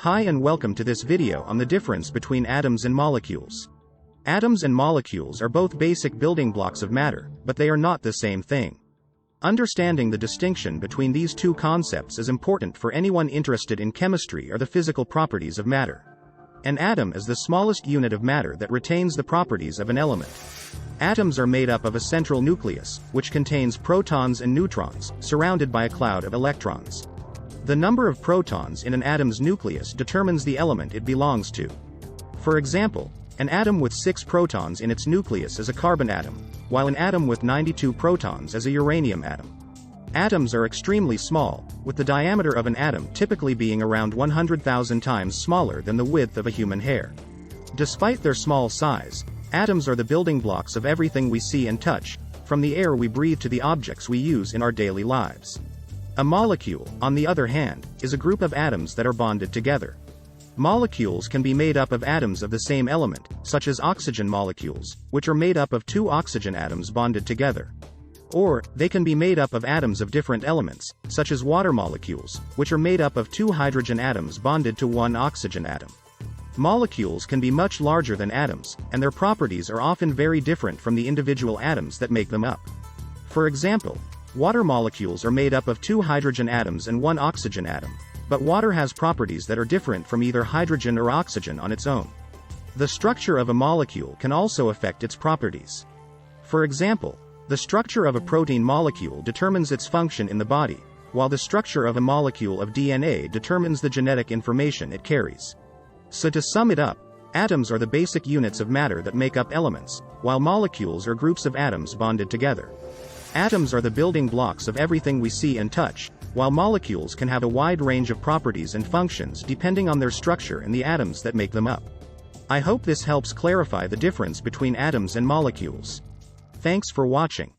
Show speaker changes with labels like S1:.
S1: Hi and welcome to this video on the difference between atoms and molecules. Atoms and molecules are both basic building blocks of matter, but they are not the same thing. Understanding the distinction between these two concepts is important for anyone interested in chemistry or the physical properties of matter. An atom is the smallest unit of matter that retains the properties of an element. Atoms are made up of a central nucleus, which contains protons and neutrons, surrounded by a cloud of electrons. The number of protons in an atom's nucleus determines the element it belongs to. For example, an atom with 6 protons in its nucleus is a carbon atom, while an atom with 92 protons is a uranium atom. Atoms are extremely small, with the diameter of an atom typically being around 100,000 times smaller than the width of a human hair. Despite their small size, atoms are the building blocks of everything we see and touch, from the air we breathe to the objects we use in our daily lives. A molecule, on the other hand, is a group of atoms that are bonded together. Molecules can be made up of atoms of the same element, such as oxygen molecules, which are made up of 2 oxygen atoms bonded together. Or, they can be made up of atoms of different elements, such as water molecules, which are made up of 2 hydrogen atoms bonded to 1 oxygen atom. Molecules can be much larger than atoms, and their properties are often very different from the individual atoms that make them up. For example, water molecules are made up of 2 hydrogen atoms and 1 oxygen atom, but water has properties that are different from either hydrogen or oxygen on its own. The structure of a molecule can also affect its properties. For example, the structure of a protein molecule determines its function in the body, while the structure of a molecule of DNA determines the genetic information it carries. So to sum it up, atoms are the basic units of matter that make up elements, while molecules are groups of atoms bonded together. Atoms are the building blocks of everything we see and touch, while molecules can have a wide range of properties and functions depending on their structure and the atoms that make them up. I hope this helps clarify the difference between atoms and molecules. Thanks for watching.